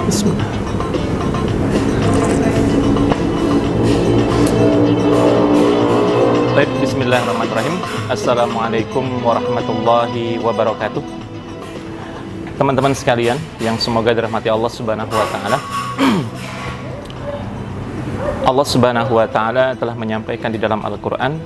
Bismillah. Baik, bismillahirrahmanirrahim. Assalamualaikum warahmatullahi wabarakatuh. Teman-teman sekalian yang semoga dirahmati Allah Subhanahu wa taala. Allah Subhanahu wa taala telah menyampaikan di dalam Al-Qur'an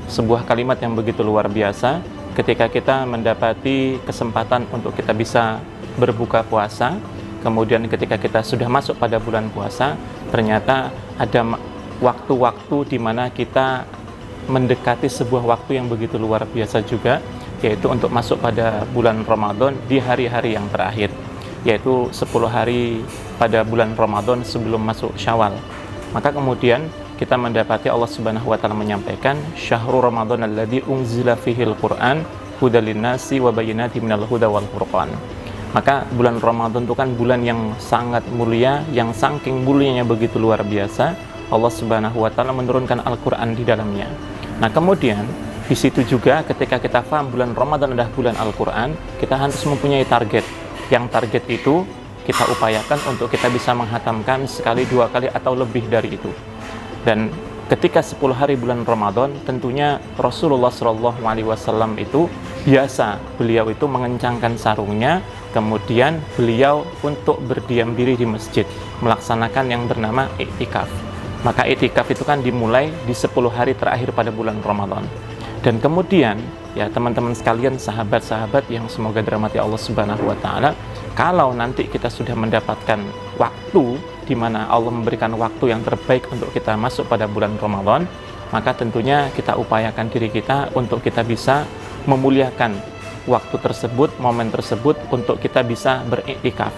sebuah kalimat yang begitu luar biasa ketika kita mendapati kesempatan untuk kita bisa berbuka puasa. Kemudian ketika kita sudah masuk pada bulan puasa, ternyata ada waktu-waktu di mana kita mendekati sebuah waktu yang begitu luar biasa juga, yaitu untuk masuk pada bulan Ramadan di hari-hari yang terakhir, yaitu 10 hari pada bulan Ramadan sebelum masuk Syawal. Maka kemudian kita mendapati Allah Subhanahu wa taala menyampaikan syahrul Ramadan alladzi unzila fihil Qur'an hudal linnasi wa bayyinatin minal huda wal furqan. Maka bulan Ramadan itu kan bulan yang sangat mulia, yang saking mulianya begitu luar biasa, Allah Subhanahu wa taala menurunkan Al-Qur'an di dalamnya. Nah, kemudian di situ juga ketika kita paham bulan Ramadan adalah bulan Al-Qur'an, kita harus mempunyai target. Yang target itu kita upayakan untuk kita bisa menghatamkan sekali, 2 kali atau lebih dari itu. Dan ketika 10 hari bulan Ramadan, tentunya Rasulullah SAW itu biasa beliau itu mengencangkan sarungnya, kemudian beliau untuk berdiam diri di masjid, melaksanakan yang bernama i'tikaf. Maka i'tikaf itu kan dimulai di 10 hari terakhir pada bulan Ramadan. Dan kemudian, ya teman-teman sekalian, sahabat-sahabat yang semoga dirahmati Allah Subhanahu wa taala, kalau nanti kita sudah mendapatkan waktu di mana Allah memberikan waktu yang terbaik untuk kita masuk pada bulan Ramadan, maka tentunya kita upayakan diri kita untuk kita bisa memuliakan waktu tersebut, momen tersebut, untuk kita bisa beriktikaf.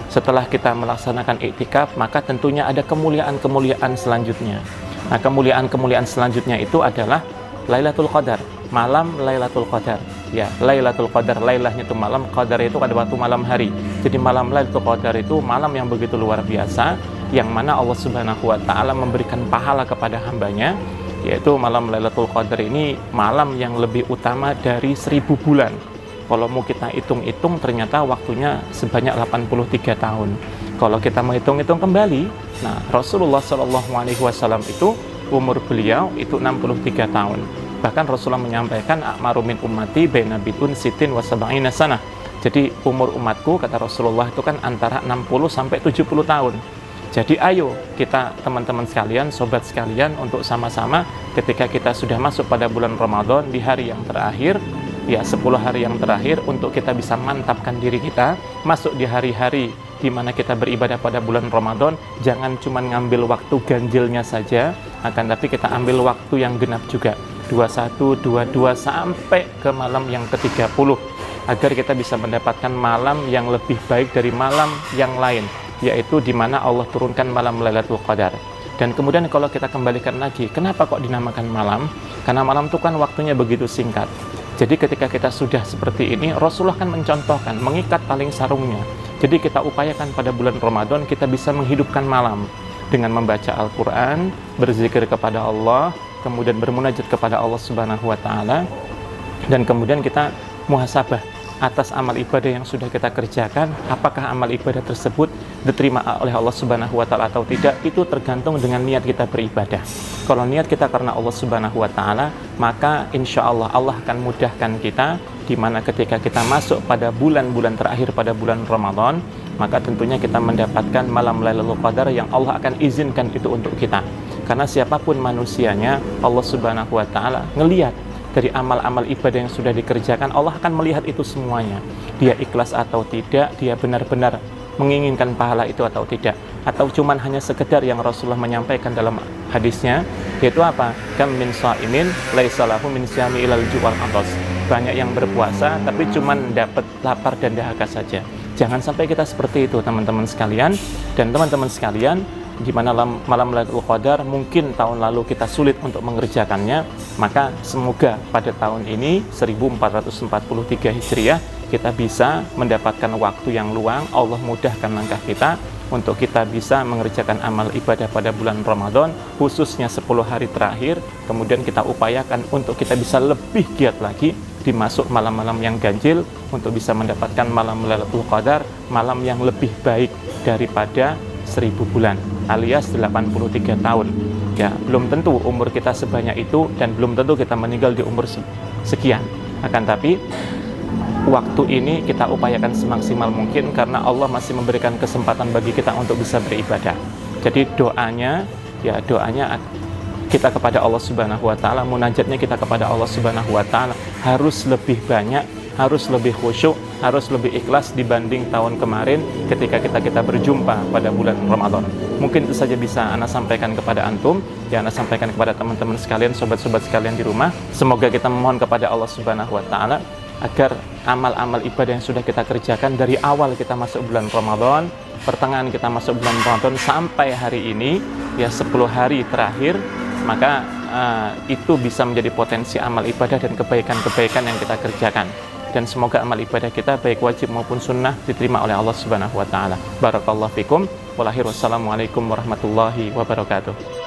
Setelah kita melaksanakan iktikaf, maka tentunya ada kemuliaan-kemuliaan selanjutnya. Nah, kemuliaan-kemuliaan selanjutnya itu adalah Lailatul Qadar, malam Lailatul Qadar. Ya, Lailatul Qadar, lailahnya itu malam, qadar itu pada waktu malam hari. Jadi malam Lailatul Qadar itu malam yang begitu luar biasa, yang mana Allah Subhanahu wa taala memberikan pahala kepada hambanya, yaitu malam Lailatul Qadar ini malam yang lebih utama dari 1000 bulan. Kalau mau kita hitung-hitung, ternyata waktunya sebanyak 83 tahun. Kalau kita menghitung-hitung kembali, nah Rasulullah SAW itu umur beliau itu 63 tahun. Bahkan Rasulullah menyampaikan a'maru min ummati baina bid'un sitin wa sab'ina sanah. Jadi umur umatku, kata Rasulullah, itu kan antara 60 sampai 70 tahun. Jadi ayo kita teman-teman sekalian, sobat sekalian, untuk sama-sama ketika kita sudah masuk pada bulan Ramadan di hari yang terakhir, ya 10 hari yang terakhir, untuk kita bisa mantapkan diri kita masuk di hari-hari di mana kita beribadah pada bulan Ramadan. Jangan cuma ngambil waktu ganjilnya saja, akan tapi kita ambil waktu yang genap juga, 21, 22 sampai ke malam yang ke-30, agar kita bisa mendapatkan malam yang lebih baik dari malam yang lain, yaitu di mana Allah turunkan malam Lailatul Qadar. Dan kemudian kalau kita kembalikan lagi, kenapa kok dinamakan malam? Karena malam itu kan waktunya begitu singkat. Jadi ketika kita sudah seperti ini, Rasulullah kan mencontohkan, mengikat tali sarungnya. Jadi kita upayakan pada bulan Ramadan kita bisa menghidupkan malam dengan membaca Al-Quran, berzikir kepada Allah, kemudian bermunajat kepada Allah Subhanahu wa taala, dan kemudian kita muhasabah atas amal ibadah yang sudah kita kerjakan. Apakah amal ibadah tersebut diterima oleh Allah Subhanahu wa taala atau tidak, itu tergantung dengan niat kita beribadah. Kalau niat kita karena Allah Subhanahu wa taala, maka insya Allah Allah akan mudahkan kita, di mana ketika kita masuk pada bulan-bulan terakhir pada bulan Ramadan, maka tentunya kita mendapatkan malam Lailatul Qadar yang Allah akan izinkan itu untuk kita. Karena siapapun manusianya, Allah Subhanahu wa taala ngelihat dari amal-amal ibadah yang sudah dikerjakan, Allah akan melihat itu semuanya. Dia ikhlas atau tidak, dia benar-benar menginginkan pahala itu atau tidak, atau cuman hanya sekedar yang Rasulullah menyampaikan dalam hadisnya, yaitu apa? Kam min sha'imin laisa lahu min syami ilal ju'al atas. Banyak yang berpuasa tapi cuman dapat lapar dan dahaga saja. Jangan sampai kita seperti itu, teman-teman sekalian. Dan teman-teman sekalian, di mana malam Lailatul Qadar mungkin tahun lalu kita sulit untuk mengerjakannya, maka semoga pada tahun ini 1443 Hijriah kita bisa mendapatkan waktu yang luang. Allah mudahkan langkah kita untuk kita bisa mengerjakan amal ibadah pada bulan Ramadan, khususnya 10 hari terakhir. Kemudian kita upayakan untuk kita bisa lebih giat lagi dimasuk malam-malam yang ganjil, untuk bisa mendapatkan malam Lailatul Qadar, malam yang lebih baik daripada 1000 bulan alias 83 tahun. Ya, belum tentu umur kita sebanyak itu dan belum tentu kita meninggal di umur sekian. Akan tapi waktu ini kita upayakan semaksimal mungkin karena Allah masih memberikan kesempatan bagi kita untuk bisa beribadah. Jadi doanya kita kepada Allah Subhanahu wa taala, munajatnya kita kepada Allah Subhanahu wa taala harus lebih banyak, harus lebih khusyuk, harus lebih ikhlas dibanding tahun kemarin ketika kita berjumpa pada bulan Ramadan. Mungkin itu saja bisa Ana sampaikan kepada antum, ya Ana sampaikan kepada teman-teman sekalian, sobat-sobat sekalian di rumah. Semoga kita memohon kepada Allah Subhanahu wa taala agar amal-amal ibadah yang sudah kita kerjakan dari awal kita masuk bulan Ramadan, pertengahan kita masuk bulan Ramadan sampai hari ini, ya 10 hari terakhir, maka itu bisa menjadi potensi amal ibadah dan kebaikan-kebaikan yang kita kerjakan. Dan semoga amal ibadah kita baik wajib maupun sunnah diterima oleh Allah Subhanahu wa taala. Barakallahu fikum. Wassalamualaikum warahmatullahi wabarakatuh.